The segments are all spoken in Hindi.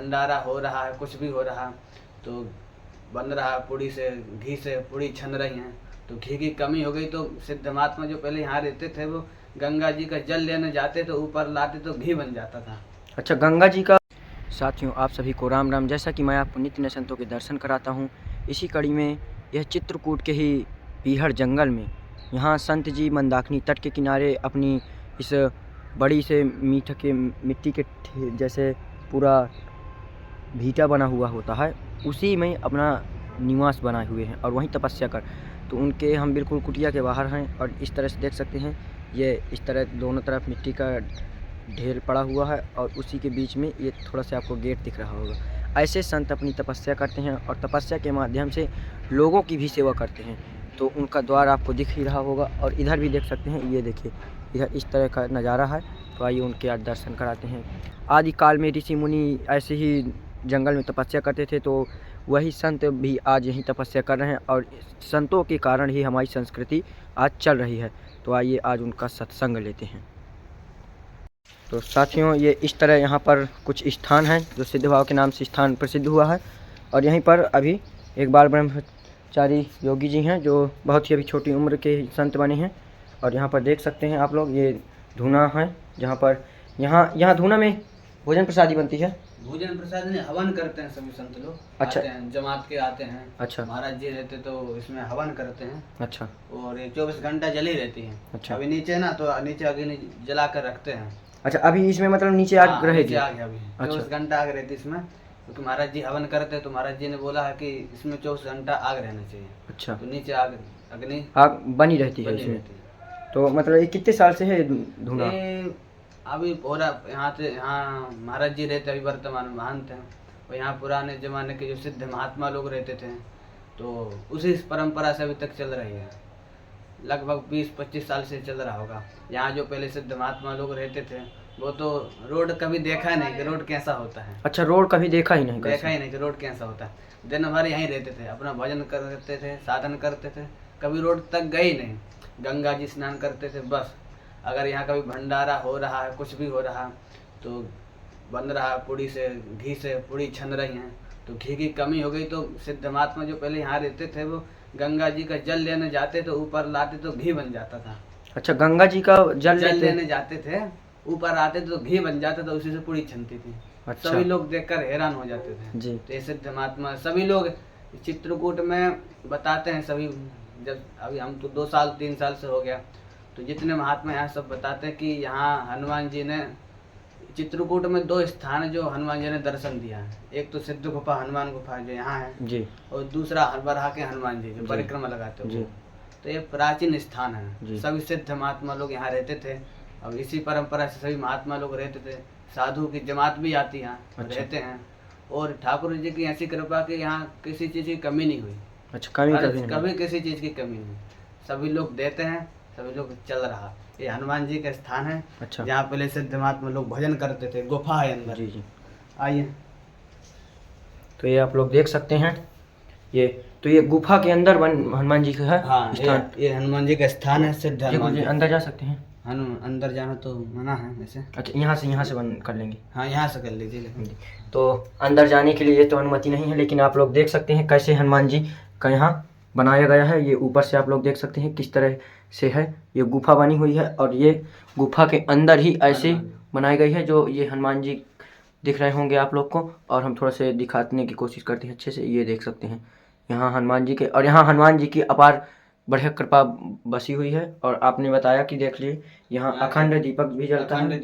भंडारा हो रहा है, कुछ भी हो रहा तो बन रहा है पूड़ी से, घी से पूड़ी छन रही हैं, तो घी की कमी हो गई तो सिद्ध महात्मा जो पहले यहाँ रहते थे वो गंगा जी का जल लेने जाते तो ऊपर लाते तो घी बन जाता था। अच्छा, गंगा जी का। साथियों, आप सभी को राम राम। जैसा कि मैं आपको नित्य नए संतों के दर्शन कराता हूँ, इसी कड़ी में यह चित्रकूट के ही पीहड़ जंगल में यहाँ संत जी मंदाकिनी तट के किनारे अपनी इस बड़ी से मीठ के मिट्टी के जैसे पूरा भीटा बना हुआ होता है, उसी में अपना निवास बनाए हुए हैं और वहीं तपस्या कर। तो उनके हम बिल्कुल कुटिया के बाहर हैं और इस तरह से देख सकते हैं, ये इस तरह दोनों तरफ मिट्टी का ढेर पड़ा हुआ है और उसी के बीच में ये थोड़ा सा आपको गेट दिख रहा होगा। ऐसे संत अपनी तपस्या करते हैं और तपस्या के माध्यम से लोगों की भी सेवा करते हैं। तो उनका द्वार आपको दिख ही रहा होगा और इधर भी देख सकते हैं, ये देखिए इधर इस तरह का नज़ारा है। तो आइए उनके आज दर्शन कराते हैं। आदि काल में ऋषि मुनि ऐसे ही जंगल में तपस्या करते थे, तो वही संत भी आज यहीं तपस्या कर रहे हैं और संतों के कारण ही हमारी संस्कृति आज चल रही है। तो आइए आज उनका सत्संग लेते हैं। तो साथियों, ये इस तरह यहाँ पर कुछ स्थान हैं जो सिद्ध भाव के नाम से स्थान प्रसिद्ध हुआ है। और यहीं पर अभी एक बाल ब्रह्मचारी योगी जी हैं जो बहुत ही अभी छोटी उम्र के संत बने हैं। और यहाँ पर देख सकते हैं आप लोग, ये धूना है जहाँ पर यहाँ धूना में भोजन प्रसादी बनती है। भोजन प्रसाद में हवन करते हैं सभी संत लोग। अच्छा। आते हैं, जमात के आते हैं। अच्छा। महाराज जी रहते तो इसमें हवन करते हैं। अच्छा। और ये 24 घंटा जली रहती है। अच्छा। अभी नीचे ना तो नीचे अग्नि जला कर रखते हैं। अच्छा, अभी इसमें मतलब नीचे आग रहेगी? आग है अभी। अच्छा। 24 घंटा आग रहती है इसमें, क्योंकि महाराज जी हवन करते हैं तो महाराज जी ने बोला है कि इसमें 24 घंटा आग रहना चाहिए। अच्छा। तो नीचे अग्नि आग बनी रहती है इसमें। तो मतलब ये कितने साल से है धुना? अभी पूरा यहाँ महाराज जी रहते अभी वर्तमान महंत हैं, और यहाँ पुराने जमाने के जो सिद्ध महात्मा लोग रहते थे तो उसी परंपरा से अभी तक चल रही है। लगभग 20-25 साल से चल रहा होगा। यहाँ जो पहले सिद्ध महात्मा लोग रहते थे वो तो रोड कभी देखा नहीं कि रोड कैसा होता है। अच्छा, रोड कभी देखा ही नहीं? देखा ही नहीं कि रोड कैसा होता है। दिन भर यहीं रहते थे, अपना भजन करते थे, साधन करते थे, कभी रोड तक गए ही नहीं। गंगा जी स्नान करते थे बस। अगर यहाँ कभी भंडारा हो रहा है, कुछ भी हो रहा तो बन रहा है पूड़ी से, घी से पूड़ी छन रही हैं, तो घी की कमी हो गई तो सिद्ध महात्मा जो पहले यहाँ रहते थे वो गंगा जी का जल लेने जाते तो ऊपर लाते तो घी बन जाता था। अच्छा, गंगा जी का जल लेने जाते थे, ऊपर आते तो घी बन जाता था, उसी से पूड़ी छनती थी। अच्छा। सभी लोग देखकर हैरान हो जाते थे जी। तो ये सिद्ध महात्मा सभी लोग चित्रकूट में बताते हैं सभी। जब अभी हम तो 2-3 साल से हो गया, तो जितने महात्मा यहाँ सब बताते हैं कि यहाँ हनुमान जी ने चित्रकूट में 2 स्थान जो हनुमान जी ने दर्शन दिया है। एक तो सिद्ध गुफा हनुमान गुफा जो यहाँ है जी, और दूसरा बरहा के हनुमान जी जो परिक्रमा लगाते हो। तो ये प्राचीन स्थान है। सभी सिद्ध महात्मा लोग यहाँ रहते थे। अब इसी परंपरा से सभी महात्मा लोग रहते थे। साधु की जमात भी आती है। अच्छा। रहते हैं। और ठाकुर जी की ऐसी कृपा कि यहाँ किसी चीज़ की कमी नहीं हुई। अच्छा, कभी किसी चीज़ की कमी नहीं। सभी लोग देते हैं, सभी लोग चल रहा। ये हनुमान जी का स्थान है। अच्छा। जहाँ पहले सिद्ध महात्मा लोग भजन करते थे। गुफा है अंदर। जी। आइए। तो ये आप लोग देख सकते हैं, ये गुफा के अंदर हनुमान जी का है। हाँ, ये हनुमान जी का स्थान है। सिद्ध हनुमान जी अंदर जा सकते हैं? अंदर जाना तो मना है वैसे। अच्छा, यहाँ से बंद कर लेंगे? हाँ, यहाँ से कर लीजिए। तो अंदर जाने के लिए तो अनुमति नहीं है, लेकिन आप लोग देख सकते हैं कैसे हनुमान जी का यहाँ बनाया गया है। ये ऊपर से आप लोग देख सकते हैं किस तरह से है, ये गुफा बनी हुई है। और ये गुफा के अंदर ही ऐसे बनाई गई है जो ये हनुमान जी दिख रहे होंगे आप लोग को। और हम थोड़ा से दिखाने की कोशिश करते हैं अच्छे से। ये देख सकते हैं यहाँ हनुमान जी के, और यहाँ हनुमान जी की अपार बढ़िया कृपा बसी हुई है। और आपने बताया कि देख लीजिए यहाँ अखंड दीपक भी जलता है,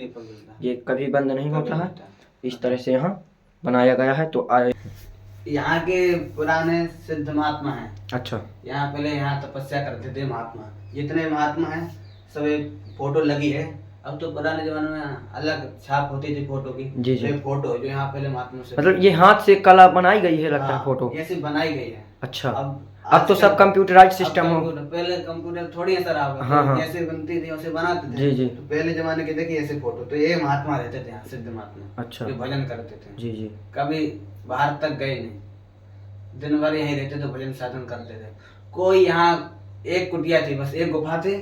ये कभी बंद नहीं होता है। इस तरह से यहाँ बनाया गया है। तो यहाँ के पुराने सिद्ध महात्मा हैं। अच्छा। यहाँ पहले यहाँ तपस्या करते थे महात्मा। जितने महात्मा हैं सब एक फोटो लगी है। अब तो पुराने जमाने में अलग छाप होती थी फोटो की। जी जी। फोटो जो यहाँ पहले महात्मा से, मतलब ये हाथ से कला बनाई गई है लगता है फोटो ऐसे बनाई गई है। अच्छा। अब तो सब कंप्यूटराइज्ड सिस्टम हो। पहले कंप्यूटर थोड़ी असर आ गया। हाँ, जैसे बनती थी वैसे बनाते थे। जी जी। तो पहले जमाने के देखिए ऐसे फोटो। तो ये महात्मा रहते थे यहाँ, सिद्ध महात्मा। अच्छा। जो भजन करते थे। जी जी। कभी बाहर तक गए नहीं, दिन भर यहीं रहते थे, भजन साधन करते थे। कोई यहाँ एक कुटिया थी बस, एक गुफा थी,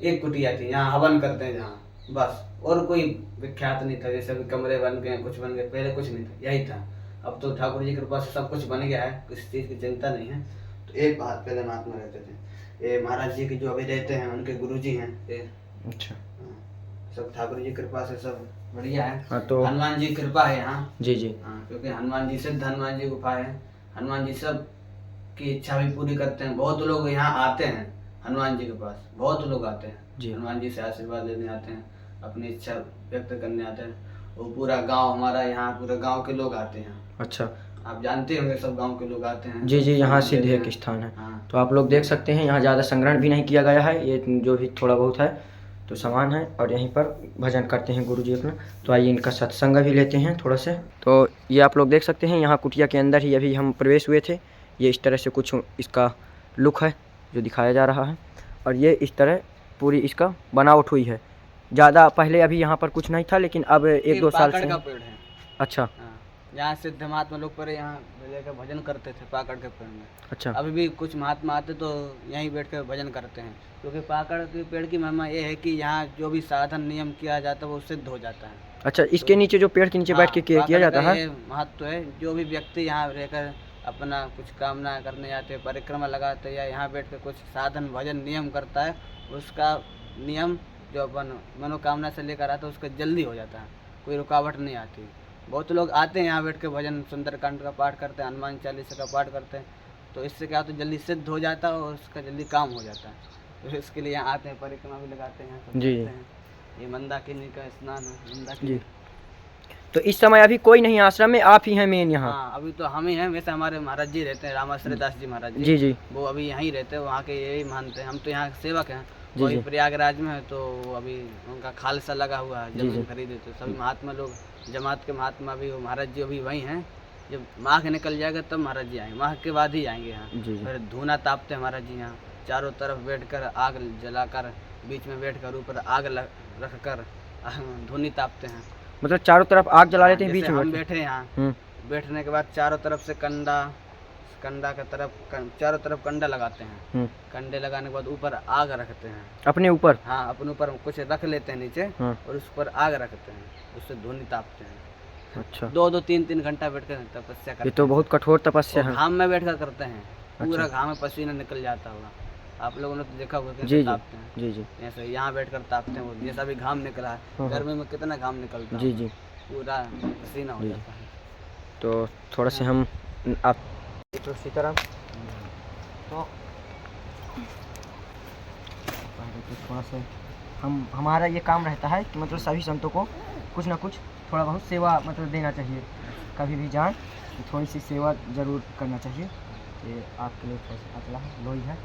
एक कुटिया थी, यहाँ हवन करते हैं जहाँ बस। और कोई विख्यात नहीं था। जैसे अभी कमरे बन गए, कुछ बन गए, पहले कुछ नहीं था, यही था। अब तो ठाकुर जी की कृपा से सब कुछ बन गया है, किसी चीज़ की चिंता नहीं है। तो एक बात पहले महात्मा रहते थे, ये महाराज जी के जो अभी रहते हैं उनके गुरु जी हैं ये। अच्छा। सब ठाकुर जी कृपा से सब बढ़िया है। हाँ, तो हनुमान जी कृपा है यहाँ। जी जी। हाँ, क्योंकि हनुमान जी सिद्ध हनुमान जी गुफा है। हनुमान जी सब की इच्छा भी पूरी करते हैं। बहुत लोग यहाँ आते हैं हनुमान जी के पास, बहुत लोग आते हैं हनुमान जी से आशीर्वाद लेने आते हैं, अपनी इच्छा व्यक्त करने आते हैं। वो पूरा गांव हमारा यहाँ, पूरे गांव के लोग आते हैं। अच्छा, आप जानते होंगे सब गांव के लोग आते हैं। जी जी, यहाँ सिद्ध एक स्थान है। हाँ। तो आप लोग देख सकते हैं यहाँ ज़्यादा संग्रहण भी नहीं किया गया है, ये जो भी थोड़ा बहुत है तो सामान है, और यहीं पर भजन करते हैं गुरु जी अपना। तो आइए इनका सत्संग भी लेते हैं थोड़ा से। तो ये आप लोग देख सकते हैं यहाँ कुटिया के अंदर ही अभी हम प्रवेश हुए थे। ये इस तरह से कुछ इसका लुक है जो दिखाया जा रहा है, और ये इस तरह पूरी इसका बनावट हुई है। ज़्यादा पहले अभी यहाँ पर कुछ नहीं था, लेकिन अब 1-2 साल से। का पेड़ है। अच्छा। यहाँ सिद्ध महात्मा लोग पर यहाँ लेकर भजन करते थे पाकड़ के पेड़ में। अच्छा। अभी भी कुछ महात्मा आते तो यहीं बैठ कर भजन करते हैं, क्योंकि पाकड़ के पेड़ की महिमा ये है कि यहाँ जो भी साधन नियम किया जाता है वो सिद्ध हो जाता है। अच्छा, इसके तो नीचे जो पेड़ के नीचे बैठ के किया जाता है, महत्व है। जो भी व्यक्ति यहाँ रहकर अपना कुछ कामना करने जाते हैं, परिक्रमा लगाते हैं, या यहाँ बैठ कर कुछ साधन भजन नियम करता है, उसका नियम जो अपन मनोकामना से लेकर आता है उसका जल्दी हो जाता है, कोई रुकावट नहीं आती। बहुत लोग आते हैं यहाँ बैठ के भजन सुंदरकांड का पाठ करते हैं, हनुमान चालीसा का पाठ करते हैं, तो इससे क्या होता है जल्दी सिद्ध हो जाता है और उसका जल्दी काम हो जाता है। तो इसके लिए यहाँ आते हैं, परिक्रमा भी लगाते हैं, सब जी हैं। ये मंदाकिनी का स्नान है, मंदाकिनी। तो इस समय अभी कोई नहीं आश्रम में, आप ही हैं मेन यहाँ? हाँ, अभी तो हम ही हैं। वैसे हमारे महाराज जी रहते हैं, रामाश्रय दास जी महाराज जी। जी जी, वो अभी यहीं रहते हैं, वहाँ के यही मानते हैं। हम तो यहाँ सेवक हैं, वही प्रयागराज में है, तो अभी उनका खालसा लगा हुआ है, जमीन खरीदे। तो सभी महात्मा लोग, जमात के महात्मा भी, वो महाराज जी अभी वहीं हैं। जब माघ निकल जाएगा तब महाराज जी आएंगे, माघ के बाद ही आएंगे यहाँ। फिर धूना तापते हैं महाराज जी यहाँ, चारों तरफ बैठकर आग जलाकर, बीच में बैठकर ऊपर आग रखकर धूनी तापते हैं। मतलब चारों तरफ आग जला लेते हैं बीच में? हम बैठे यहाँ, बैठने के बाद चारों तरफ से कंडा का तरफ चारों तरफ कंडा लगाते हैं। कंडे लगाने के बाद ऊपर आग रखते हैं अपने ऊपर। हाँ, अपने ऊपर कुछ रख लेते हैं नीचे, और उस पर आग रखते हैं, उससे धूनी तापते हैं। अच्छा। 2-2, 3-3 घंटा बैठ कर तपस्या करते हैं। ये तो बहुत कठोर तपस्या है। घाम में बैठ कर करते हैं, पूरा घाम में पसीना निकल जाता होगा। आप लोगों ने तो देखा होगा कैसे तापते हैं। जी जी, ऐसे यहाँ बैठ कर तापते हैं। वो जैसा भी घाम निकला है, गर्मी में कितना घाम निकलता है। जी जी, पूरा पसीना हो जाता है। तो थोड़ा से हम आप तो सीताराम, तो थोड़ा सा हमारा ये काम रहता है कि मतलब सभी संतों को कुछ ना कुछ थोड़ा बहुत सेवा मतलब देना चाहिए। कभी भी जाएं तो थोड़ी सी सेवा ज़रूर करना चाहिए। ये आपके लिए थोड़ा सा अतला है, लोही है।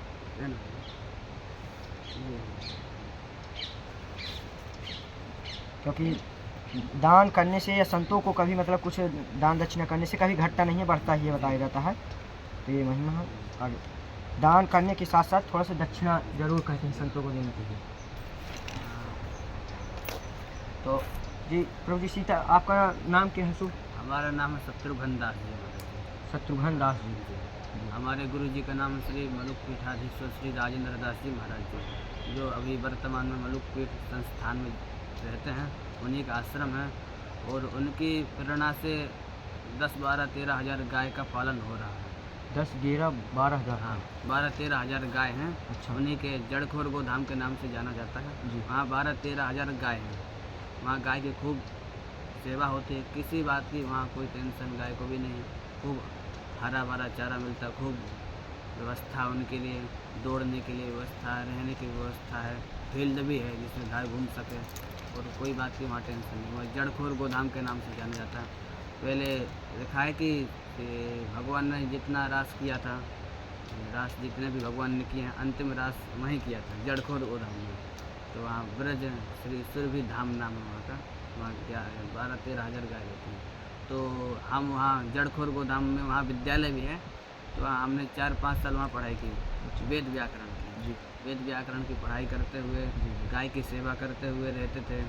क्योंकि दान करने से या संतों को कभी मतलब कुछ दान दक्षिणा करने से कभी घटता नहीं है, बढ़ता ही बताया जाता है। तो ये महिमा है, और दान करने के साथ साथ थोड़ा सा दक्षिणा जरूर कहते हैं संतों को देना चाहिए। तो जी प्रभु जी, सीता आपका नाम क्या है? हमारा नाम है शत्रुघ्न दास जी। शत्रुघ्न दास जी। हमारे गुरु जी का नाम श्री मलुक पीठाधीश्वर श्री राजेंद्र दास जी महाराज जी, जो अभी वर्तमान में मलुक पीठ संस्थान में रहते हैं। उन्हीं का आश्रम है, और उनकी प्रेरणा से 10-12-13 हज़ार गाय का पालन हो रहा है। 10-12 हज़ार? हाँ, 12-13 हज़ार गाय हैं। अच्छा। उन्हीं के जड़खोर गोधाम के नाम से जाना जाता है। वहाँ 12-13 हज़ार गाय हैं। वहाँ गाय की खूब सेवा होती है, किसी बात की वहाँ कोई टेंशन गाय को भी नहीं है। खूब हरा भरा चारा मिलता, खूब व्यवस्था उनके लिए, दौड़ने के लिए व्यवस्था, रहने की व्यवस्था है, फील्ड भी है जिसमें गाय घूम सके, और कोई बात की वहाँ टेंशन नहीं। वह जड़खोर गोधाम के नाम से जाना जाता है। पहले देखा है कि भगवान ने जितना रास किया था, रास जितने भी भगवान ने किए हैं, अंतिम रास वहीं किया था, जड़खोर गोधाम में। तो वहाँ ब्रज श्री सुरभि धाम नाम है वहाँ का, वहाँ क्या 12-13 हज़ार गाय होती हैं। तो हम वहाँ जड़खोर गोधाम में, वहाँ विद्यालय भी है, तो हमने 4-5 साल वहाँ पढ़ाई की, वेद व्याकरण की। जी, वेद व्याकरण की पढ़ाई करते हुए, गाय की सेवा करते हुए रहते थे।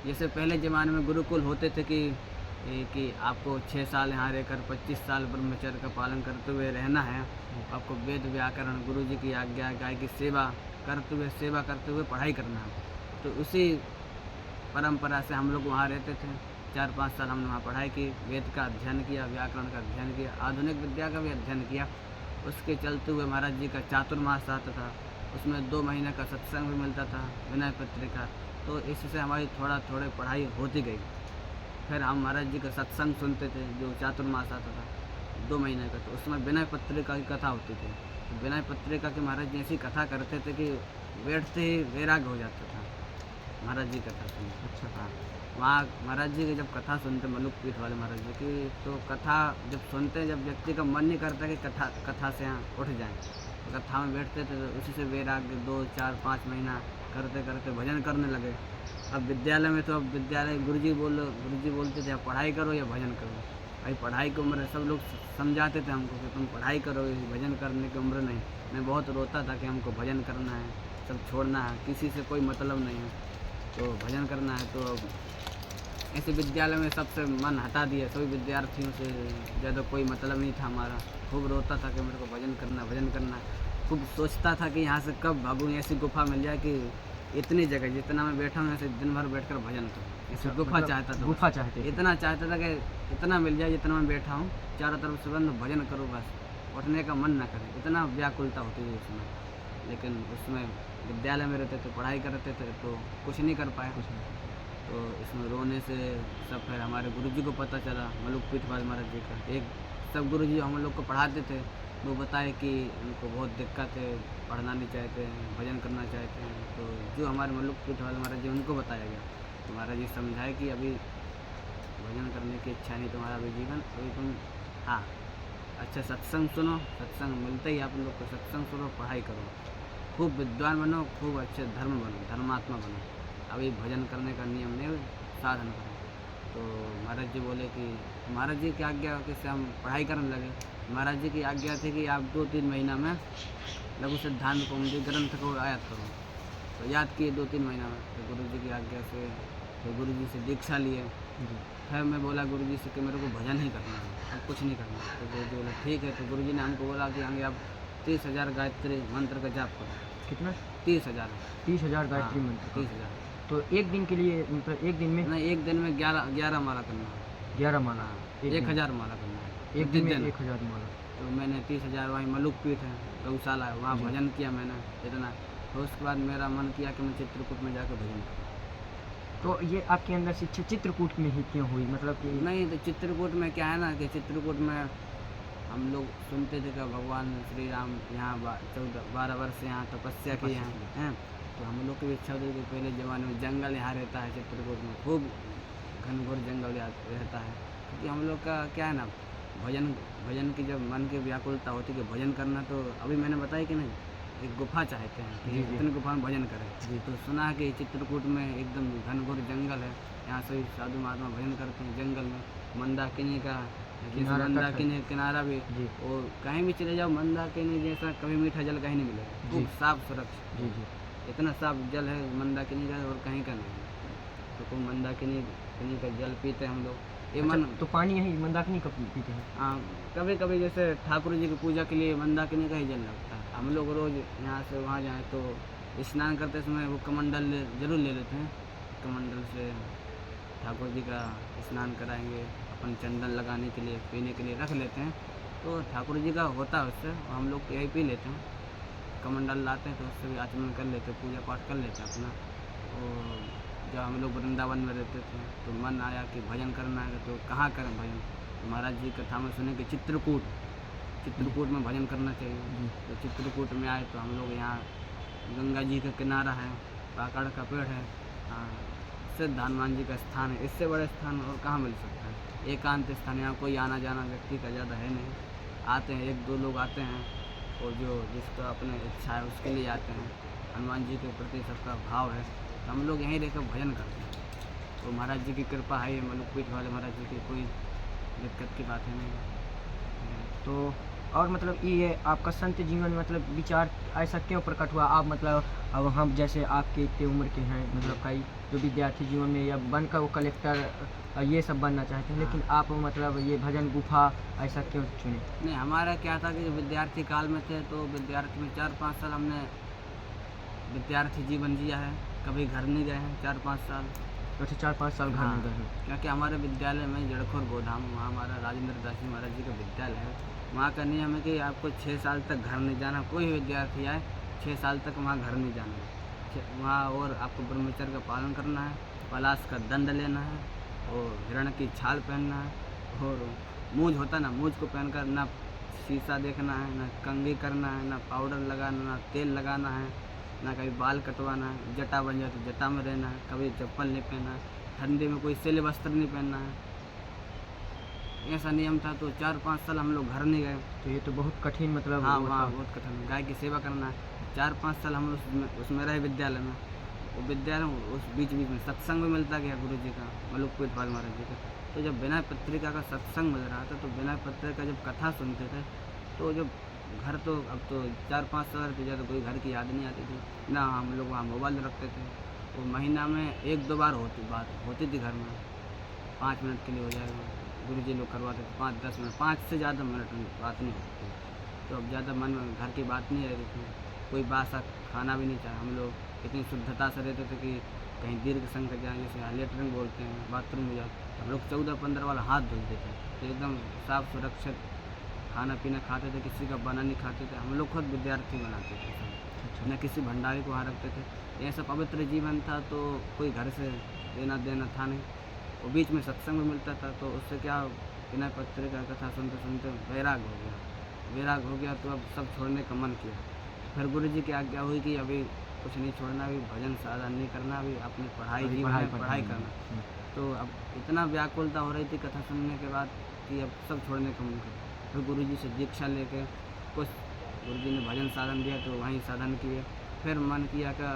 जैसे पहले ज़माने में गुरुकुल होते थे कि आपको 6 साल यहाँ रहकर 25 साल ब्रह्मचर्य का पालन करते हुए रहना है, आपको वेद व्याकरण, गुरु जी की आज्ञा, गाय की सेवा करते हुए पढ़ाई करना है। तो उसी परंपरा से हम लोग वहाँ रहते थे। 4-5 साल हमने वहाँ पढ़ाई की, वेद का अध्ययन किया, व्याकरण का अध्ययन किया, आधुनिक विद्या का भी अध्ययन किया। उसके चलते हुए महाराज जी का चातुर्मास आता था, उसमें 2 महीने का सत्संग भी मिलता था, विनय पत्रिका। तो इससे हमारी थोड़ी पढ़ाई होती गई। फिर हम महाराज जी का सत्संग सुनते थे, जो चातुर्मास आता था 2 महीने का, तो उसमें विनय पत्रिका की कथा होती थी। तो विनय पत्रिका के महाराज जी ऐसी कथा करते थे कि बैठते ही वैराग्य हो जाता था महाराज जी कथा सुनते। अच्छा। हाँ, वहाँ महाराज जी की जब कथा सुनते, मलुक पीठ वाले महाराज जी की, तो कथा जब सुनते हैं, जब व्यक्ति का मन नहीं करता कि कथा से यहाँ उठ जाएं, तो कथा में बैठते थे, तो उसी से वैराग्य 2, 4, 5 महीना करते करते भजन करने लगे। अब विद्यालय में तो अब गुरुजी बोलते थे आप पढ़ाई करो या भजन करो। भाई पढ़ाई की उम्र है, सब लोग समझाते थे हमको कि तुम पढ़ाई करो, भजन करने की उम्र नहीं। मैं बहुत रोता था कि हमको भजन करना है, सब छोड़ना है, किसी से कोई मतलब नहीं है, तो भजन करना है। तो ऐसे विद्यालय में सबसे मन हटा दिया, सभी विद्यार्थियों से ज़्यादा कोई मतलब नहीं था हमारा। खूब रोता था कि मेरे को भजन करना। खूब सोचता था कि यहाँ से कब भागूँ, ऐसी गुफा मिल जाए कि इतनी जगह जितना मैं बैठा हूँ ऐसे दिन भर बैठकर भजन करूँ। ऐसी गुफा चाहता था, गुफा चाहते थे। इतना चाहता था कि इतना मिल जाए जितना मैं बैठा हूँ, चारों तरफ से बंद भजन करूँ, बस उठने का मन ना करे, इतना व्याकुलता होती थी उसमें। लेकिन उसमें विद्यालय में रहते थे, पढ़ाई करते थे, तो कुछ नहीं कर पाए। तो इसमें रोने से सब फिर हमारे गुरुजी को पता चला, मलुक पीठ वाले महाराज जी का। एक सब गुरुजी हम लोग को पढ़ाते थे, वो बताए कि उनको बहुत दिक्कत है, पढ़ना नहीं चाहते हैं, भजन करना चाहते हैं। तो जो हमारे मलुक पीठ वाले महाराज जी, उनको बताया गया, तो महाराज जी समझाए कि अभी भजन करने की इच्छा नहीं तुम्हारा अभी जीवन, अभी तुम हाँ अच्छा सत्संग सुनो, सत्संग मिलते ही आप लोग को सत्संग सुनो, पढ़ाई करो, खूब विद्वान बनो, खूब अच्छे धर्म बनो, धर्मात्मा बनो, अभी भजन करने का नियम नहीं, साधन करो। तो महाराज जी बोले कि महाराज जी की आज्ञा से हम पढ़ाई करने लगे। महाराज जी की आज्ञा थी कि आप 2-3 महीना में लघु सिद्धांत कौमुदी ग्रंथ को याद करो। तो याद किए 2-3 महीना में, तो गुरु जी की आज्ञा से, तो गुरु जी से दीक्षा लिए। फिर मैं बोला गुरु जी से कि मेरे को भजन ही करना है, अब कुछ नहीं करना। तो गुरु जी बोला ठीक है। तो गुरु जी ने हमको बोला कि आगे आप 30,000 गायत्री मंत्र का जाप करो। कितना? 30,000 गायत्री मंत्र। 30,000। तो एक दिन के लिए मतलब एक दिन में नहीं, एक दिन में 11 माला करना है। 11 माला, 1000 माला करना है एक दिन में 1000 माला। तो मैंने 30,000, वहीं मलुक पीठ है, गौशाला है, वहाँ भजन किया मैंने इतना। तो उसके बाद मेरा मन किया कि मैं चित्रकूट में जाकर भजन करूँ। तो ये आपके अंदर शिक्षा चित्रकूट में ही क्यों हुई, मतलब कि? नहीं, तो चित्रकूट में क्या है ना कि चित्रकूट में हम लोग सुनते थे कि भगवान श्री राम यहाँ 12 वर्ष यहाँ तपस्या की हैं। तो हम लोग की भी इच्छा होती थी, पहले ज़माने में जंगल यहाँ रहता है, चित्रकूट में खूब घनघोर जंगल रहता है। क्योंकि हम लोग का क्या है ना, भजन की जब मन की व्याकुलता होती है कि भजन करना, तो अभी मैंने बताया कि नहीं, एक गुफा चाहते हैं कि इतनी गुफा में भजन करें। तो सुना है कि चित्रकूट में एकदम घनघोर जंगल है, यहाँ से साधु महात्मा भजन करते हैं जंगल में। मंदाकिनी का किनारा भी, और कहीं भी चले जाओ मंदाकिनी जैसा कभी मीठा जल कहीं नहीं मिलेगा, खूब साफ सुरक्षित, इतना साफ जल है मंदाकिनी का और कहीं का नहीं। तो खूब मंदाकिनी का जल पीते हम लोग। ये मन तो पानी यही मंदाकिनी का पीते हैं? हाँ, कभी कभी जैसे ठाकुर जी की पूजा के लिए मंदाकिनी का ही जल लगता है। हम लोग रोज़ यहाँ से वहाँ जाएँ तो स्नान करते समय वो कमंडल जरूर ले लेते हैं, कमंडल से ठाकुर जी का स्नान कराएंगे, अपन चंदन लगाने के लिए, पीने के लिए रख लेते हैं। तो ठाकुर जी का होता है उससे, हम लोग यही पी लेते हैं, कमंडल लाते हैं तो उससे भी आचमन कर लेते हैं, पूजा पाठ कर लेते हैं अपना। और जब हम लोग वृंदावन में रहते थे तो मन आया कि भजन करना है, तो कहाँ करें भजन। तो महाराज जी कथा में सुने कि चित्रकूट में भजन करना चाहिए। तो चित्रकूट में आए तो हम लोग यहाँ गंगा जी का किनारा है, काकड़ का पेड़ है, सिद्ध हनुमान जी का स्थान है, इससे बड़े स्थान और कहाँ मिल सकता है। एकांत स्थान, यहाँ कोई आना जाना व्यक्ति का ज़्यादा है नहीं, आते हैं 1-2 लोग आते हैं, और जो जिसका अपने इच्छा है उसके लिए आते हैं। हनुमान जी के प्रति सबका भाव है, तो हम लोग यहीं रहकर भजन करते हैं। तो महाराज जी की कृपा है, मलुक पीठ वाले महाराज जी की कोई दिक्कत की बात है नहीं। तो और मतलब ये आपका संत जीवन मतलब विचार ऐसा क्यों प्रकट हुआ? आप मतलब अब हम जैसे आपके इतने उम्र के हैं, मतलब कई जो विद्यार्थी जीवन में या बनकर वो कलेक्टर ये सब बनना चाहते हैं, लेकिन आप मतलब ये भजन गुफा ऐसा क्यों चुने? नहीं, हमारा क्या था कि विद्यार्थी काल में थे, तो विद्यार्थी में 4-5 साल हमने विद्यार्थी जीवन जिया है, कभी घर नहीं गए हैं 4-5 साल। अच्छा 4-5 साल घर में गए हैं। क्योंकि हमारे विद्यालय में जड़खोर गोधाम, वहाँ हमारा राजेंद्र दास जी महाराज जी का विद्यालय है। वहाँ का नियम है कि आपको 6 साल तक घर नहीं जाना, कोई भी विद्यार्थी आए 6 साल तक वहाँ घर नहीं जाना है वहाँ। और आपको ब्रह्मचर्य का पालन करना है, पलाश का दंड लेना है और हिरण की छाल पहनना है और मूंछ होता ना, मूंछ को पहनकर ना शीशा देखना है, ना कंघी करना है, ना पाउडर लगाना, ना तेल लगाना है, ना कभी बाल कटवाना है। जटा बन जाए तो जटा में रहना है, कभी चप्पल नहीं पहनना है, ठंडी में कोई सेले वस्त्र नहीं पहनना है। ऐसा नियम था। तो 4-5 साल हम लोग घर नहीं गए। तो ये तो बहुत कठिन मतलब हाँ, वो वहाँ था। बहुत कठिन, गाय की सेवा करना है। 4-5 साल हम उसमें रहे विद्यालय में। वो विद्यालय उस बीच में सत्संग भी मिलता गया गुरु जी का, मलुक प्रीतपाल महाराज जी का। तो जब विनय पत्रिका का सत्संग मिल रहा था तो विनय पत्रिका जब कथा सुनते थे तो जब घर तो अब तो 4-5 साल से ज़्यादा कोई घर की याद नहीं आती थी ना। हम लोग वहाँ मोबाइल रखते थे तो महीना में 1-2 बार बात होती थी घर में, 5 मिनट के लिए हो जाएगा। गुरु जी लोग करवाते थे 5-10 मिनट, 5 से ज़्यादा मिनट बात नहीं होती थी। तो अब ज़्यादा मन में घर की बात नहीं रहती थी, कोई बासा खाना भी नहीं चाहे। हम लोग इतनी शुद्धता से रहते थे कि कहीं दीर्घ संकट जाए, जैसे लेटरिन बोलते हैं, बाथरूम में जाओ, हम लोग 14-15 वाला हाथ धुलते थे। तो एकदम साफ सुरक्षित खाना पीना खाते थे, किसी का बना नहीं खाते थे। हम लोग खुद विद्यार्थी बनाते थे सब, न किसी भंडारी को वहाँ रखते थे। ऐसा पवित्र जीवन था तो कोई घर से लेना देना था नहीं। और बीच में सत्संग भी मिलता था तो उससे क्या विनय पत्रिका कथा सुनते सुनते वैराग हो गया। तो अब सब छोड़ने का मन किया। फिर गुरु जी की आज्ञा हुई कि अभी कुछ नहीं छोड़ना, अभी भजन साधन नहीं करना, अभी अपनी पढ़ाई करना। तो अब इतना व्याकुलता हो रही थी कथा सुनने के बाद कि अब सब छोड़ने का मन किया। फिर गुरु जी से दीक्षा लेके कुछ गुरु जी ने भजन साधन दिया तो वहीं साधन किए। फिर मन किया कि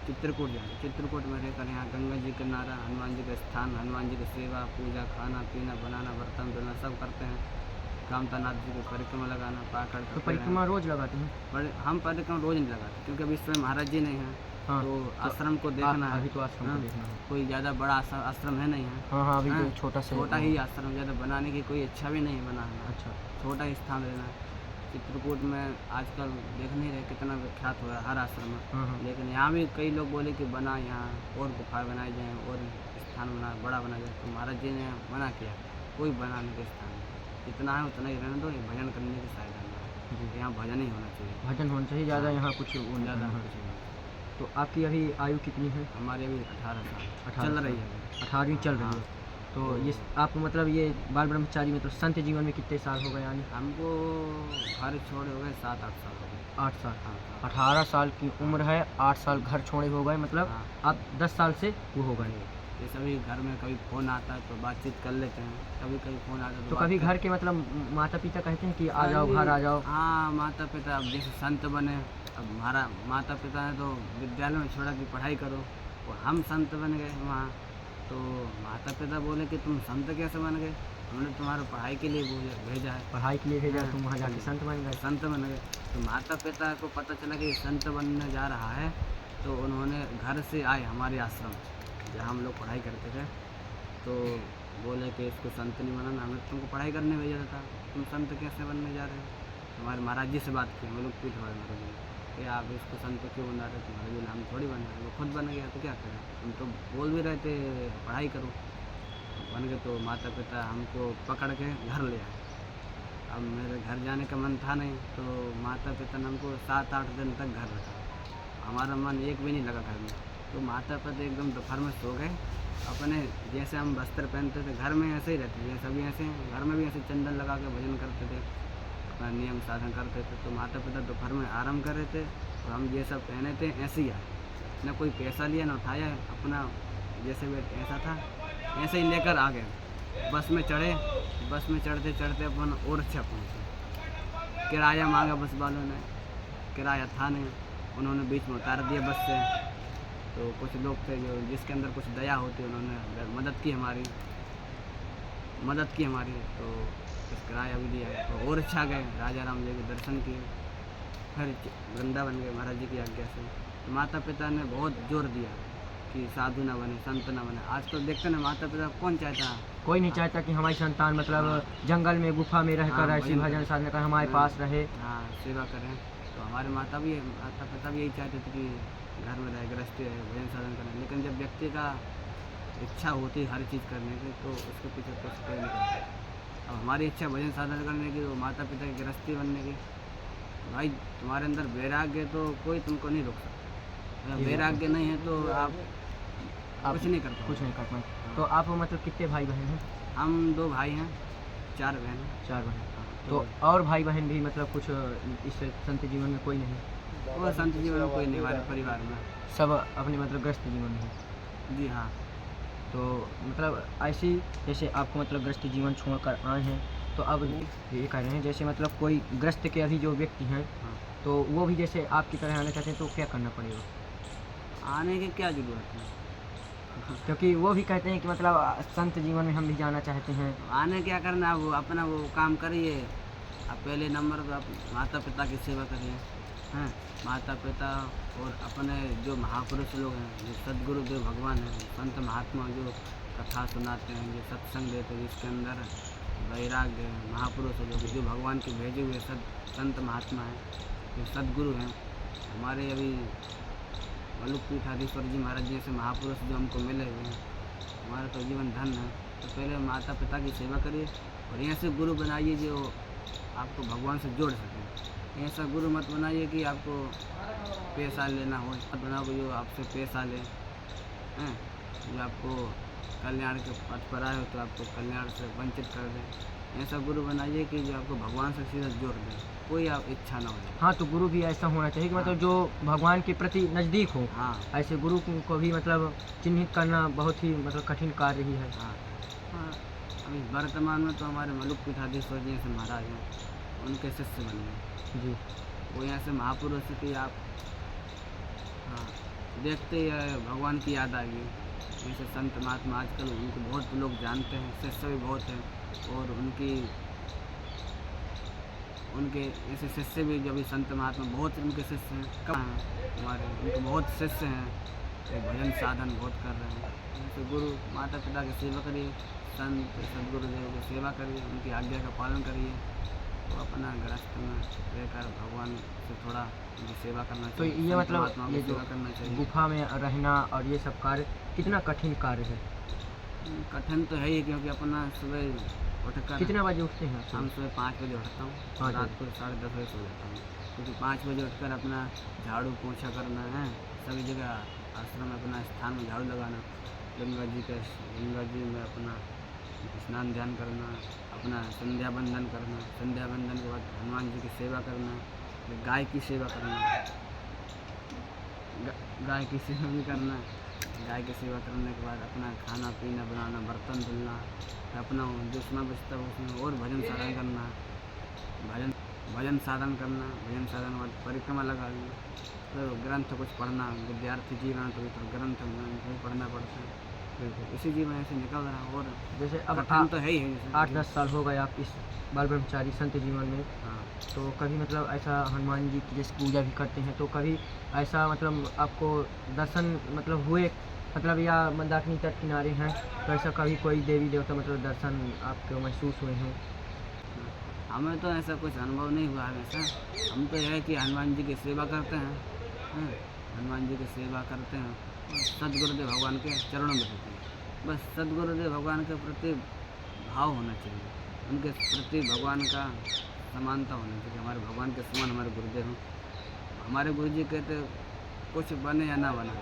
चित्रकूट जाए। चित्रकूट में रहकर यहाँ गंगा जी के किनारा, हनुमान जी का स्थान, हनुमान जी की सेवा पूजा, खाना पीना, बनाना, बर्तन धोना सब करते हैं। कामतानाथ जी की परिक्रमा लगाना, पाखड़ तो परिक्रमा रोज लगाते हैं? पर हम परिक्रमा रोज नहीं लगाते क्योंकि अभी स्वयं महाराज जी नहीं हैं। हाँ, तो आश्रम को देखना है। अभी तो आश्रम को देखना है। कोई ज़्यादा बड़ा आश्रम है नहीं है। हाँ, अभी तो छोटा ही आश्रम, ज़्यादा बनाने की कोई इच्छा भी नहीं बनाना। अच्छा, छोटा ही स्थान लेना है। चित्रकूट में आजकल देख नहीं रहे कितना विख्यात हो रहा है हर आश्रम में। लेकिन यहाँ भी कई लोग बोले कि बना यहाँ और गुफा बनाई जाए और स्थान बड़ा बना जाए। तो महाराज जी ने मना किया, कोई बनाने के स्थान नहीं, जितना है उतना ही रहने दो, ये भजन करने की साधन है। यहाँ भजन ही होना चाहिए, भजन होना चाहिए ज़्यादा। यहाँ कुछ ज़्यादा होना चाहिए। तो आपकी अभी आयु कितनी है? हमारी अभी 18 साल चल रही है। 18वीं चल रही है। तो ये आप मतलब ये बाल ब्रह्मचारी मतलब संत जीवन में कितने साल हो गए? यानी हमको घर छोड़े हो गए 7-8 साल हो गए। 8 साल। हाँ, 18 साल की उम्र है, 8 साल घर छोड़े हो गए, मतलब हाँ। आप 10 साल से वो हो गए। जैसे भी घर में कभी फ़ोन आता है तो बातचीत कर लेते हैं, कभी फ़ोन आता है तो कभी घर के मतलब माता पिता कहते हैं कि आ जाओ, घर आ जाओ? हाँ, माता पिता अब जैसे संत बने, अब हमारा माता पिता ने तो विद्यालय में छोड़ा कि पढ़ाई करो, और हम संत बन गए वहाँ। तो माता पिता बोले कि तुम संत कैसे बन गए? हमने तुम्हारा पढ़ाई के लिए भेजा है। पढ़ाई के लिए भेजा, तुम वहाँ जाके संत बन गए? संत बन गए। तो माता पिता को पता चला कि संत बनने जा रहा है, तो उन्होंने घर से आए हमारे आश्रम जहाँ हम लोग पढ़ाई करते थे। तो बोले कि इसको संत नहीं बनाना, हमने तुमको पढ़ाई करने भेजा था, तुम संत कैसे बनने जा रहे हो? हमारे महाराज जी से बात की, हम लोग पीठ हमारे महाराज जी कि आप इसको संत क्यों बना रहे? तुम्हारे बोले हम थोड़ी बन रहे, वो खुद बन गया तो क्या करें? हम तो बोल भी रहे थे पढ़ाई करो, बन गए। तो माता पिता हमको पकड़ के घर ले आए। अब मेरे घर जाने का मन था नहीं, तो माता पिता ने हमको 7-8 दिन तक घर रखा। हमारा मन एक भी नहीं लगा घर में। तो माता पिता एकदम दोपहर में सो गए अपने, जैसे हम वस्त्र पहनते थे घर में ऐसे ही रहते थे, सभी ऐसे घर में भी ऐसे चंदन लगा के भजन करते थे, अपना नियम साधन करते थे। तो माता पिता दोपहर में आराम कर रहे थे और हम ये सब पहने थे ऐसे ही आए, ना कोई पैसा लिया ना उठाया, अपना जैसे वेट ऐसा था ऐसे ही लेकर आ गए। बस में चढ़े, बस में चढ़ते चढ़ते अपन ओरछा पहुँचे। किराया मांगा बस वालों ने, किराया था नहीं, उन्होंने बीच में उतार दिया बस से। तो कुछ लोग थे जो जिसके अंदर कुछ दया होती, उन्होंने मदद की हमारी। तो कुछ किराया भी दिया तो और अच्छा गए, राजा राम जी के दर्शन किए, फिर वृंदावन गए महाराज जी की आज्ञा से। तो माता पिता ने बहुत जोर दिया कि साधु ना बने, संत ना बने। आज तो देखते ना माता पिता कौन चाहता है? कोई नहीं चाहता कि हमारी संतान मतलब जंगल में गुफा में रहकर ऐसी भजन साधना कर हमारे पास रहे। हाँ, सेवा करें। तो हमारे माता पिता भी यही चाहते थे कि घर में रहे, गृहस्थी रहे, भजन साधन करें। लेकिन जब व्यक्ति का इच्छा होती हर चीज़ करने की, तो उसके पीछे कुछ कोई नहीं करता। अब हमारी इच्छा भजन साधन करने की, वो माता पिता की गृहस्थी बनने की, भाई तुम्हारे अंदर वैराग्य है तो कोई तुमको नहीं रोक सकता। अगर वैराग्य नहीं है तो आप कुछ नहीं कर पाओगे। कुछ नहीं कर पाए। तो आप मतलब कितने भाई बहन हैं? हम 2 भाई हैं, 4 बहन हैं। 4 बहन। तो और भाई बहन भी मतलब कुछ इस संत जीवन में कोई नहीं? वो संत जीवन में कोई नहीं हमारे परिवार में। सब अपने मतलब ग्रस्त जीवन में है। जी हाँ। तो मतलब ऐसी जैसे आपको मतलब ग्रस्त जीवन छोड़कर आए हैं, तो अब ये कह रहे हैं जैसे मतलब कोई ग्रस्त के अभी जो व्यक्ति हैं, हाँ। तो वो भी जैसे आपकी तरह आना चाहते हैं तो क्या करना पड़ेगा? आने की क्या ज़रूरत है? क्योंकि वो भी कहते हैं कि मतलब संत जीवन में हम भी जाना चाहते हैं। आने क्या करना है, वो अपना वो काम करिए। अब पहले नंबर तो आप माता पिता की सेवा करिए, हैं। माता पिता और अपने जो महापुरुष लोग हैं, जो सद्गुरुदेव भगवान हैं, संत महात्मा जो कथा सुनाते हैं, जो सत्संग देते हैं, जिसके अंदर वैराग्य है, महापुरुष लोग जो भगवान के भेजे हुए संत महात्मा हैं, जो सद्गुरु हैं। हमारे अभी मलुक पीठाधीश्वर जी महाराज जैसे महापुरुष जो हमको मिले हुए हैं, हमारा तो जीवन धन है। तो पहले माता पिता की सेवा करिए और ऐसे गुरु बनाइए जो आपको भगवान से जोड़ सकें। ऐसा गुरु मत बनाइए कि आपको पैसा लेना हो, मत बनाओ जो आपसे पैसा ले, हैं, जो आपको कल्याण के पथ पर आए हो तो आपको कल्याण से वंचित कर दे। ऐसा गुरु बनाइए कि जो आपको भगवान से सीधा जोड़ दे, कोई आप इच्छा ना हो। हाँ, तो गुरु भी ऐसा होना चाहिए कि मतलब जो भगवान के प्रति नज़दीक हो। हाँ। ऐसे गुरु को भी मतलब चिन्हित करना बहुत ही मतलब कठिन कार्य ही है। हाँ। हाँ, अभी वर्तमान में तो हमारे मलुक पीठाधीश्वर जी से महाराज हैं, उनके शिष्य बन गए जी। वो यहाँ से महापुरुष की आप हाँ देखते ही भगवान की याद आ गई। जैसे संत महात्मा आजकल उनको बहुत लोग जानते हैं, शिष्य भी बहुत हैं, और उनके ऐसे शिष्य भी जो भी संत महात्मा बहुत उनके शिष्य हैं, कम हैं हमारे, उनके बहुत शिष्य हैं, तो भजन साधन बहुत कर रहे हैं। जैसे गुरु माता पिता की सेवा करिए, संत सदगुरुदेव की सेवा करिए, उनकी आज्ञा का पालन करिए, तो अपना गृहस्थ में रहकर भगवान से थोड़ा उनकी सेवा करना तो चाहिए। ये मतलब महात्माओं ये की जो सेवा करना चाहिए। गुफा में रहना और ये सब कार्य कितना कठिन कार्य है? कठिन तो है ही, क्योंकि अपना सुबह उठकर कितना बजे उठते हैं आप? हम सुबह 5 बजे उठता हूँ, 5 रात को 10:30 बजे सो जाता हूँ, क्योंकि 5 बजे उठकर अपना झाड़ू पोछा करना है, सभी जगह आश्रम में अपना स्थान में झाड़ू लगाना, गंगा जी में अपना स्नान ध्यान करना, अपना संध्या बंदन करना, संध्या बंदन के बाद हनुमान जी की सेवा करना, गाय की सेवा करना, गाय की सेवा भी करना, गाय की सेवा करने के बाद अपना खाना पीना बनाना, बर्तन धुलना, अपना जो समय बचता है उसमें और भजन साधन करना, भजन साधन करना, भजन साधन बाद परिक्रमा लगाना, तो ग्रंथ कुछ पढ़ना, विद्यार्थी जीवन तो ग्रंथ पढ़ना पड़ता है। इसी जीवन से निकल रहा है। और जैसे अब कठिन तो है ही है। 8-10 साल हो गए आप इस बाल ब्रह्मचारी संत जीवन में। हाँ। तो कभी मतलब ऐसा हनुमान जी की जैसे पूजा भी करते हैं, तो कभी ऐसा मतलब आपको दर्शन मतलब हुए, मतलब या मंदाकिनी तट किनारे हैं तो ऐसा कभी कोई देवी देवता मतलब दर्शन आपको महसूस हुए हों? हमें तो ऐसा कुछ अनुभव नहीं हुआ है वैसा। हम तो यह है कि हनुमान जी की सेवा करते हैं, हनुमान जी की सेवा करते हैं, सदगुरुदेव भगवान के चरणों में रहते हैं। बस सदगुरुदेव भगवान के प्रति भाव होना चाहिए, उनके प्रति भगवान का समानता होनी चाहिए। हमारे भगवान के समान हमारे गुरुदेव हैं। हमारे गुरु जी कहते कुछ बने या ना बने,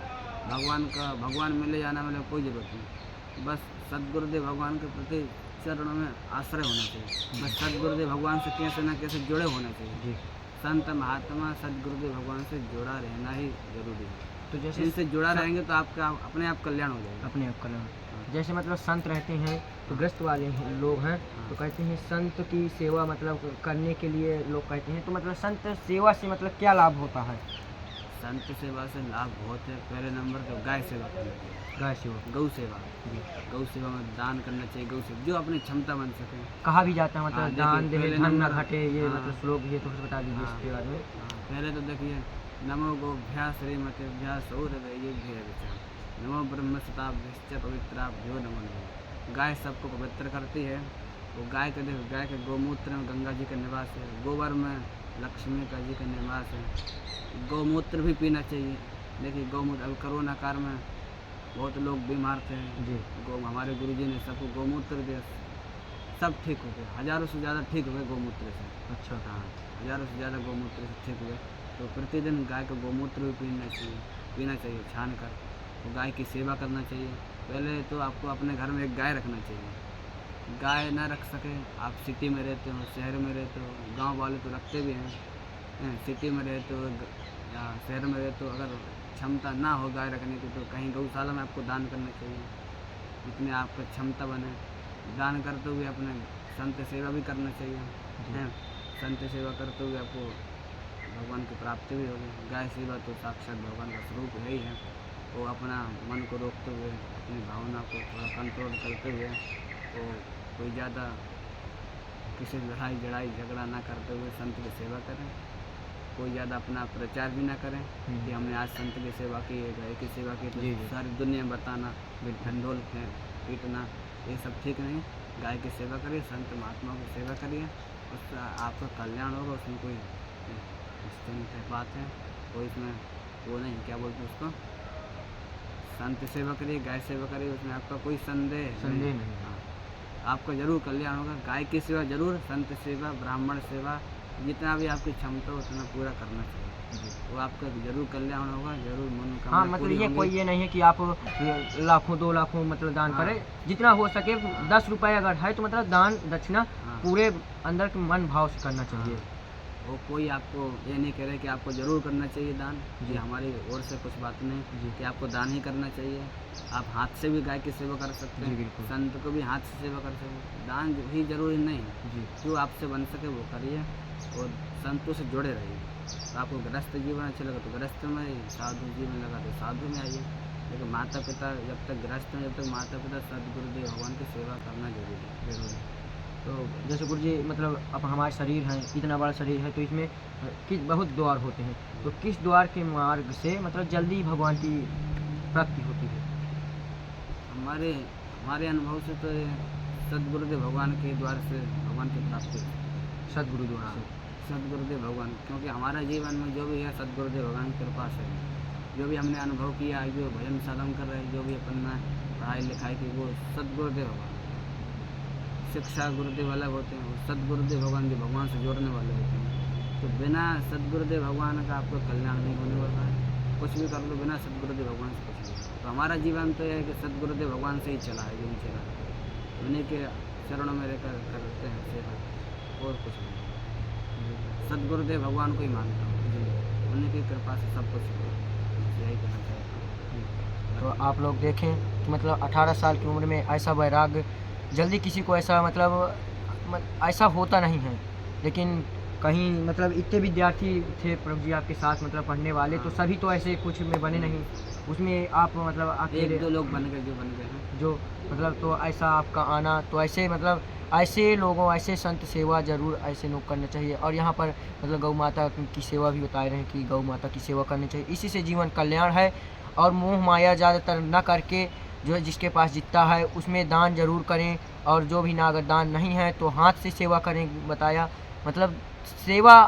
भगवान मिले या ना मिले कोई ज़रूरत नहीं, बस सदगुरुदेव भगवान के प्रति चरणों में आश्रय होना चाहिए। बस सदगुरुदेव भगवान से कैसे ना कैसे जुड़े होना चाहिए जी। संत महात्मा सदगुरुदेव भगवान से जुड़ा रहना ही जरूरी है। तो जैसे इनसे जुड़ा रहेंगे तो आपका अपने आप कल्याण हो जाएगा। अपने आप कल्याण। जैसे मतलब संत रहते हैं तो ग्रस्त वाले लोग हैं तो कहते हैं संत की सेवा मतलब करने के लिए लोग कहते हैं, तो मतलब संत सेवा से मतलब क्या लाभ होता है? संत सेवा से लाभ बहुत है। पहले नंबर तो गाय सेवा करनी चाहिए, गाय सेवा, गौ सेवा। गौ सेवा में दान करना चाहिए, गौ सेवा जो अपनी क्षमता बन सके। कहा भी जाता है मतलब दान दे धन न घटे, ये हाँ, मतलब श्लोक ये तो कुछ बता दीजिए इसके बारे में। पहले तो देखिए, नमो गोभ्यास श्रीमतेभ्यास सौरभ्य नमो ब्रह्मसताभ्यश्च पवित्राभ्यो नमो नमः। गाय सबको पवित्र करती है। वो गाय के देखो, गाय के गौमूत्र में गंगा जी का निवास है, गोबर में लक्ष्मी का जी का निवास है। गौमूत्र भी पीना चाहिए। देखिए गौमूत्र, अब कोरोना काल में बहुत लोग बीमार थे जी। हमारे गुरुजी ने सबको गौमूत्र दिया, सब ठीक हो गए, हज़ारों से ज़्यादा ठीक हुए गौमूत्र से। अच्छा। हाँ, हज़ारों से ज़्यादा गौमूत्र से ठीक हुए। तो प्रतिदिन गाय का गौमूत्र भी पीना चाहिए छान कर। तो गाय की सेवा करना चाहिए। पहले तो आपको अपने घर में एक गाय रखना चाहिए। गाय ना रख सके, आप सिटी में रहते हो, शहर में रहते हो, गांव वाले तो रखते भी हैं, सिटी में रहते हो या शहर में रहते हो, अगर क्षमता ना हो गाय रखने की तो कहीं गौशाला में आपको दान करना चाहिए, जितने आपका क्षमता बने। दान करते हुए अपने संत सेवा भी करना चाहिए, हैं। संत सेवा करते हुए आपको भगवान की प्राप्ति भी होगी। गाय सेवा तो साक्षात भगवान का स्वरूप है ही है। वो अपना मन को रोकते हुए, अपनी भावना को थोड़ा कंट्रोल करते हुए, तो कोई ज़्यादा किसी लड़ाई झगड़ा ना करते हुए संत की सेवा करें। कोई ज़्यादा अपना प्रचार भी ना करें कि हमने आज संत की सेवा की है, गाय की सेवा की, तो सारी दुनिया में बताना, ढंढोल पीटना, ये सब ठीक नहीं। गाय की सेवा करिए, संत महात्मा की सेवा करिए, उससे आपका कल्याण होगा। उसमें कोई बात है, कोई इसमें वो नहीं, क्या बोलते उसको, संत सेवा करिए, गाय सेवा करिए, उसमें आपका कोई संदेह नहीं। हाँ, आपका जरूर कल्याण होगा। गाय की सेवा जरूर, संत सेवा, ब्राह्मण सेवा, जितना भी आपकी क्षमता हो उतना पूरा करना चाहिए। वो आपका जरूर कल्याण होगा, जरूर मनोकामना। हाँ, मतलब ये कोई ये नहीं है कि आप लाखों 2 लाखों मतलब दान करें, जितना हो सके 10 रुपये अगर है तो मतलब दान दक्षिणा पूरे अंदर के मन भाव से करना चाहिए। वो कोई आपको ये नहीं कह रहे कि आपको ज़रूर करना चाहिए दान, ये हमारी ओर से कुछ बात नहीं कि आपको दान ही करना चाहिए। आप हाथ से भी गाय की सेवा कर सकते हैं, संत को भी हाथ से सेवा कर सकते हैं। दान ही जरूरी नहीं है, जो आपसे बन सके वो करिए और संतों से जुड़े रहिए। तो आपको गृहस्थ जीवन अच्छा लगा तो गृहस्थ में, साधु जीवन लगा तो साधु में आइए। लेकिन माता पिता जब तक गृहस्थ में, जब तक माता पिता सदगुरुदेव भगवान की सेवा करना जरूरी है। तो जैसे गुरु जी मतलब अब हमारा शरीर है, इतना बड़ा शरीर है, तो इसमें बहुत द्वार होते हैं, तो किस द्वार के मार्ग से मतलब जल्दी भगवान की प्राप्ति होती है? हमारे अनुभव से तो सदगुरुदेव भगवान के द्वार से भगवान की प्राप्ति है। सदगुरु द्वारा से, सदगुरुदेव भगवान, क्योंकि हमारा जीवन में जो भी है सदगुरुदेव भगवान की कृपा से, जो भी हमने अनुभव किया, जो भजन साधन कर रहे हैं, जो भी अपन में पढ़ाई लिखाई की, वो सदगुरुदेव भगवान। शिक्षा गुरुदेव अलग होते हैं, सदगुरुदेव भगवान जो भगवान से जोड़ने वाले होते हैं। तो बिना सदगुरुदेव भगवान का आपको कल्याण नहीं होने वाला है। कुछ भी कर लो बिना सदगुरुदेव भगवान से कुछ नहीं। तो हमारा जीवन तो यह है कि सदगुरुदेव भगवान से ही चला है, जो भी चला है, उन्हीं के चरणों में रहकर करते हैं सेवा, और कुछ नहीं। सदगुरुदेव भगवान को ही मानता हूँ, उन्हीं की कृपा से सब कुछ यही कहना चाहता हूँ। तो आप लोग देखें कि मतलब 18 साल की उम्र में ऐसा वैराग्य जल्दी किसी को ऐसा मतलब ऐसा होता नहीं है, लेकिन कहीं मतलब इतने विद्यार्थी थे प्रभु जी आपके साथ मतलब पढ़ने वाले, तो सभी तो ऐसे कुछ में बने नहीं, उसमें आप मतलब अकेले 1-2 लोग बन गए, जो बन गए हैं, जो मतलब, तो ऐसा आपका आना, तो ऐसे मतलब ऐसे लोगों, ऐसे संत सेवा जरूर ऐसे लोग करना चाहिए। और यहाँ पर मतलब गौ माता की सेवा भी बता रहे हैं कि गौ माता की सेवा करनी चाहिए, इसी से जीवन कल्याण है। और मोह माया ज़्यादातर न करके जो है जिसके पास जितना है उसमें दान जरूर करें, और जो भी ना अगर दान नहीं है तो हाथ से सेवा करें। बताया मतलब सेवा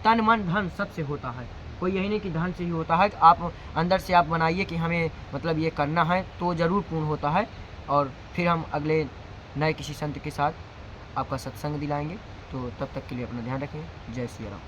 तन मन धन सबसे होता है, कोई यही नहीं कि धन से ही होता है। आप अंदर से आप बनाइए कि हमें मतलब ये करना है, तो ज़रूर पूर्ण होता है। और फिर हम अगले नए किसी संत के साथ आपका सत्संग दिलाएंगे। तो तब तक के लिए अपना ध्यान रखें। जय श्री राम।